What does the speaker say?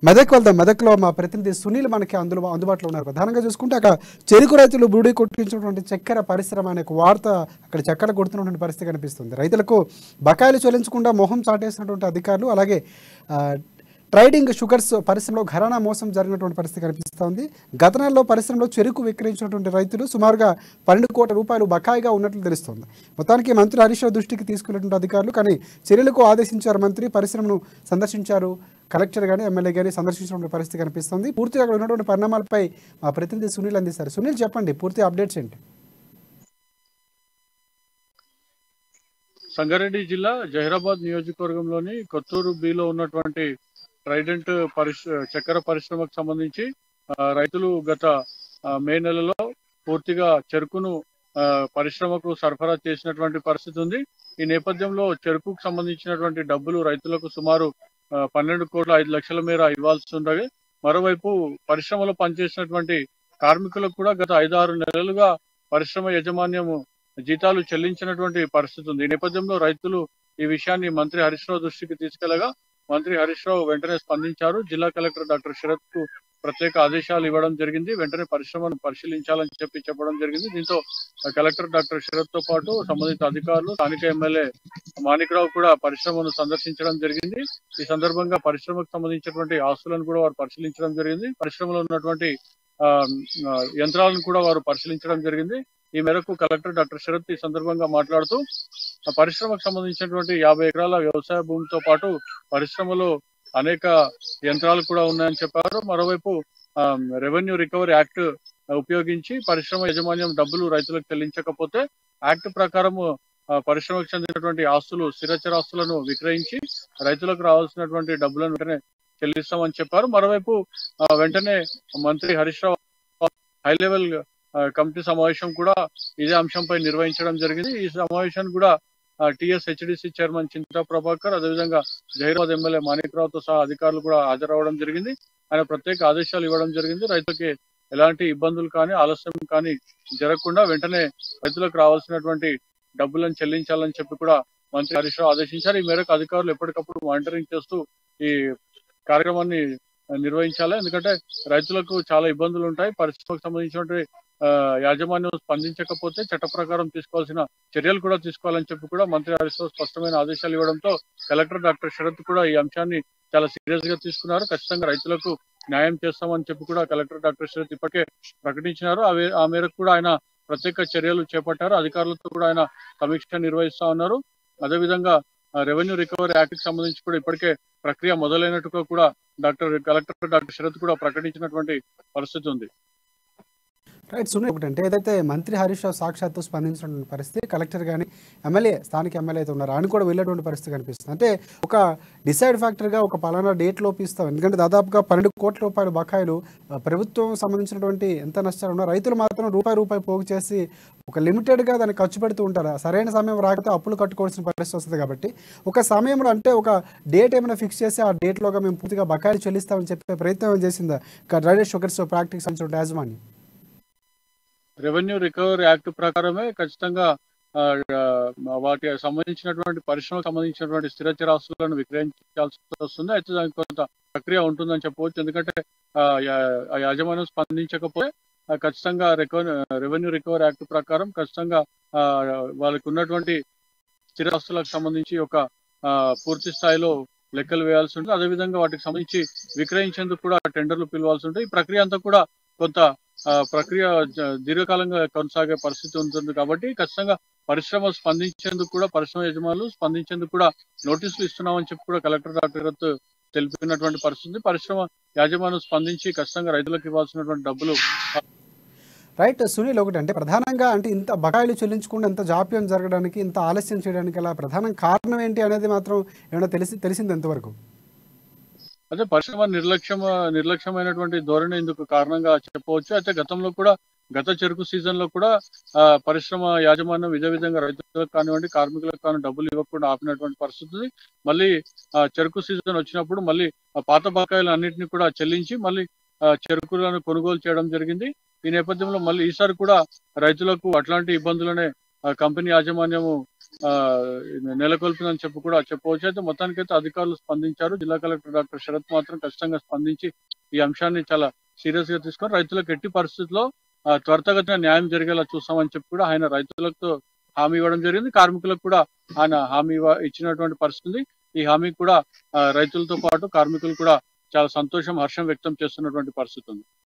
మెదక్ వెళ్దాం. మెదక్లో మా ప్రతినిధి సునీల్ మనకి అందుబాటులో ఉన్నారు. ప్రధానంగా చూసుకుంటే అక్కడ చెరుకు రైతులు బూడి కొట్టించినటువంటి చక్కెర పరిశ్రమ అనే ఒక వార్త అక్కడ చక్కెర కొడుతున్నటువంటి పరిస్థితి కనిపిస్తుంది. రైతులకు బకాయిలు చెల్లించకుండా మొహం చాటేసినటువంటి అధికారులు, అలాగే ట్రైడింగ్ షుగర్స్ పరిశ్రమలో ఘరానా మోసం జరిగినటువంటి పరిస్థితి కనిపిస్తోంది. గత నెలలో పరిశ్రమలో చెరుకు విక్రయించినటువంటి రైతులు సుమారుగా 12 కోట్ల రూపాయలు బకాయిగా ఉన్నట్లు తెలుస్తోంది. మొత్తానికి మంత్రి హరీష్ రావు దృష్టికి తీసుకున్నటువంటి అధికారులు కానీ చర్యలకు ఆదేశించారు. మంత్రి పరిశ్రమను సందర్శించారు. కలెక్టర్ కానీ ఎమ్మెల్యే కానీ సందర్శించినటువంటి పరిస్థితి కనిపిస్తుంది. పూర్తిగా అక్కడ ఉన్నటువంటి పరిణామాలపై మా ప్రతినిధి సునీల్ అందిస్తారు. సునీల్, చెప్పండి, పూర్తి అప్డేట్స్ ఏంటి? సంగారెడ్డి జిల్లా జహీరాబాద్ నియోజకవర్గంలోని కొత్తూరు బిలో ఉన్నటువంటి ట్రైడెంట్ చక్కెర పరిశ్రమకు సంబంధించి రైతులు గత మే నెలలో పూర్తిగా చెరుకును పరిశ్రమకు సరఫరా చేసినటువంటి పరిస్థితి ఉంది. ఈ నేపథ్యంలో చెరుకుకు సంబంధించినటువంటి డబ్బులు రైతులకు సుమారు 12 కోట్ల 5 లక్షల మేర ఇవ్వాల్సి ఉండగా, మరోవైపు పరిశ్రమలో పనిచేసినటువంటి కార్మికులకు కూడా గత 5-6 నెలలుగా పరిశ్రమ యాజమాన్యము జీతాలు చెల్లించినటువంటి పరిస్థితి ఉంది. ఈ నేపథ్యంలో రైతులు ఈ విషయాన్ని మంత్రి హరీష్ రావు దృష్టికి తీసుకెళ్లగా మంత్రి హరీష్ రావు వెంటనే స్పందించారు. జిల్లా కలెక్టర్ డాక్టర్ శరత్ కు ప్రత్యేక ఆదేశాలు ఇవ్వడం జరిగింది. వెంటనే పరిశ్రమను పరిశీలించాలని చెప్పడం జరిగింది. దీంతో కలెక్టర్ డాక్టర్ శరత్ తో పాటు సంబంధిత అధికారులు, స్థానిక ఎమ్మెల్యే మాణిక్రావు కూడా పరిశ్రమను సందర్శించడం జరిగింది. ఈ సందర్భంగా పరిశ్రమకు సంబంధించినటువంటి ఆస్తులను కూడా వారు పరిశీలించడం జరిగింది. పరిశ్రమలో ఉన్నటువంటి యంత్రాలను కూడా వారు పరిశీలించడం జరిగింది. ఈ మేరకు కలెక్టర్ డాక్టర్ శరత్ ఈ సందర్భంగా మాట్లాడుతూ పరిశ్రమకు సంబంధించినటువంటి 50 ఎకరాల వ్యవసాయ భూమితో పాటు పరిశ్రమలో అనేక యంత్రాలు కూడా ఉన్నాయని చెప్పారు. మరోవైపు రెవెన్యూ రికవరీ యాక్ట్ ఉపయోగించి పరిశ్రమ యాజమాన్యం డబ్బులు రైతులకు చెల్లించకపోతే యాక్ట్ ప్రకారం పరిశ్రమకు చెందినటువంటి ఆస్తులు, స్థిరచరాస్తులను విక్రయించి రైతులకు రావాల్సినటువంటి డబ్బులను వెంటనే చెల్లిస్తామని చెప్పారు. మరోవైపు వెంటనే మంత్రి Harish Rao high level committee సమావేశం కూడా ఇదే అంశంపై నిర్వహించడం జరిగింది. ఈ సమావేశాన్ని కూడా టిఎస్హెచ్డిసి చైర్మన్ చింతా ప్రభాకర్, అదేవిధంగా జహీరాబాద్ ఎమ్మెల్యే మాణిక్రావుతో సహా అధికారులు కూడా హాజరవడం జరిగింది. ఆయన ప్రత్యేక ఆదేశాలు ఇవ్వడం జరిగింది. రైతులకి ఎలాంటి ఇబ్బందులు కానీ ఆలస్యం కానీ జరగకుండా వెంటనే రైతులకు రావాల్సినటువంటి డబ్బులను చెల్లించాలని చెప్పి కూడా మంత్రి హరీష్ రావు ఆదేశించారు. ఈ మేరకు అధికారులు ఎప్పటికప్పుడు మానిటరింగ్ చేస్తూ ఈ కార్యక్రమాన్ని నిర్వహించాలి. ఎందుకంటే రైతులకు చాలా ఇబ్బందులు ఉంటాయి. పరిశ్రమకు సంబంధించినటువంటి యాజమాన్యం స్పందించకపోతే చట్ట ప్రకారం తీసుకోవాల్సిన చర్యలు కూడా తీసుకోవాలని చెప్పి కూడా మంత్రి హరీష్ రావు స్పష్టమైన ఆదేశాలు ఇవ్వడంతో కలెక్టర్ డాక్టర్ శరత్ కూడా ఈ అంశాన్ని చాలా సీరియస్ గా తీసుకున్నారు. ఖచ్చితంగా రైతులకు న్యాయం చేస్తామని చెప్పి కూడా కలెక్టర్ డాక్టర్ శరత్ ఇప్పటికే ప్రకటించినారు. ఆ మేరకు కూడా ఆయన ప్రత్యేక చర్యలు చేపట్టారు. అధికారులతో కూడా ఆయన సమీక్ష నిర్వహిస్తా ఉన్నారు. అదేవిధంగా రెవెన్యూ రికవరీ యాక్ట్ కి సంబంధించి కూడా ఇప్పటికే ప్రక్రియ మొదలైనట్టుగా కూడా కలెక్టర్ డాక్టర్ శరత్ కూడా ప్రకటించినటువంటి పరిస్థితి ఉంది. రైట్ సునీల్, ఒకటంటే ఏదైతే మంత్రి హరీష్ రావు సాక్షాత్తు స్పందించినటువంటి పరిస్థితి, కలెక్టర్ కానీ స్థానిక ఎమ్మెల్యే అయితే ఉన్నారు ఆయన కూడా వెళ్ళేటువంటి పరిస్థితి కనిపిస్తుంది. అంటే ఒక డిసైడ్ ఫ్యాక్టర్గా ఒక పలానా డేట్ లోపు ఇస్తాం. ఎందుకంటే దాదాపుగా 12 కోట్ల రూపాయల బకాయిలు ప్రభుత్వం సంబంధించినటువంటి ఎంత నష్టాలు ఉన్నా రైతులు మాత్రం రూపాయి పోగు చేసి ఒక లిమిటెడ్గా దాన్ని ఖర్చు పెడుతూ ఉంటారు. సరైన సమయం రాకపోతే అప్పులు కట్టుకోవాల్సిన పరిస్థితి వస్తుంది. కాబట్టి ఒక సమయంలో అంటే ఒక డేట్ ఏమైనా ఫిక్స్ చేసి ఆ డేట్లోగా మేము పూర్తిగా బకాయిలు చెల్లిస్తామని చెప్పే ప్రయత్నం చేసిందా ట్రైడెంట్ షుగర్స్ ప్రాక్టీస్ సంబంధించిన యాజమాన్యం? రెవెన్యూ రికవరీ యాక్ట్ ప్రకారమే ఖచ్చితంగా వాటి సంబంధించినటువంటి పరిశ్రమకు సంబంధించినటువంటి స్థిరచరాస్తులను విక్రయించాల్సి వస్తుంది. అయితే దానికి కొంత ప్రక్రియ ఉంటుందని చెప్పవచ్చు. ఎందుకంటే యాజమాన్యం స్పందించకపోతే ఖచ్చితంగా రెవెన్యూ రికవరీ యాక్ట్ ప్రకారం ఖచ్చితంగా వాళ్ళకి ఉన్నటువంటి స్థిరాస్తులకు సంబంధించి ఒక పూర్తి స్థాయిలో లెక్కలు వేయాల్సి ఉంటుంది. అదేవిధంగా వాటికి సంబంధించి విక్రయించేందుకు కూడా టెండర్లు పిలవాల్సి ఉంటుంది. ఈ ప్రక్రియ అంతా కూడా కొంత ప్రక్రియ దీర్ఘకాలంగా కొనసాగే పరిస్థితి ఉంటుంది. కాబట్టి ఖచ్చితంగా పరిశ్రమ స్పందించేందుకు కూడా పరిశ్రమ యజమానులు స్పందించేందుకు కూడా నోటీసులు ఇస్తున్నామని చెప్పి కూడా కలెక్టర్ డాక్టర్ శరత్ తెలిపినటువంటి పరిస్థితి. పరిశ్రమ యాజమాన్యం స్పందించి ఖచ్చితంగా రైతులకు ఇవ్వాల్సినటువంటి డబ్బులు. రైట్ సునీల్, ఒకటి అంటే ప్రధానంగా అంటే ఇంత బకాయిలు చెల్లించకుండా ఇంత జాప్యం జరగడానికి, ఇంత ఆలస్యం చేయడానికి అలా ప్రధాన కారణం ఏంటి అనేది మాత్రం ఏమైనా తెలిసింది ఎంతవరకు? అదే పరిశ్రమ నిర్లక్ష్యమైనటువంటి ధోరణి ఇందుకు కారణంగా చెప్పవచ్చు. అయితే గతంలో కూడా గత చెరుకు సీజన్ లో కూడా పరిశ్రమ యాజమాన్యం ఇదే విధంగా రైతులకు కానివ్వండి, కార్మికులకు కానీ డబ్బులు ఇవ్వకుండా ఆపినటువంటి పరిస్థితి. మళ్ళీ చెరుకు సీజన్ వచ్చినప్పుడు మళ్ళీ పాత బకాయిలు అన్నింటినీ కూడా చెల్లించి మళ్ళీ చెరుకులను కొనుగోలు చేయడం జరిగింది. ఈ నేపథ్యంలో మళ్ళీ ఈసారి కూడా రైతులకు అట్లాంటి ఇబ్బందులనే కంపెనీ యాజమాన్యము ఆ, నెలకొల్పిందని చెప్పి కూడా చెప్పవచ్చు. అయితే మొత్తానికైతే అధికారులు స్పందించారు. జిల్లా కలెక్టర్ డాక్టర్ శరత్ మాత్రం ఖచ్చితంగా స్పందించి ఈ అంశాన్ని చాలా సీరియస్ గా తీసుకొని రైతులకు ఎట్టి పరిస్థితుల్లో త్వరితగతిన న్యాయం జరిగేలా చూస్తామని చెప్పి కూడా ఆయన రైతులకు హామీ ఇవ్వడం జరిగింది. కార్మికులకు కూడా ఆయన హామీ ఇచ్చినటువంటి పరిస్థితి ఉంది. ఈ హామీ కూడా రైతులతో పాటు కార్మికులు కూడా చాలా సంతోషం, హర్షం వ్యక్తం చేస్తున్నటువంటి పరిస్థితి ఉంది.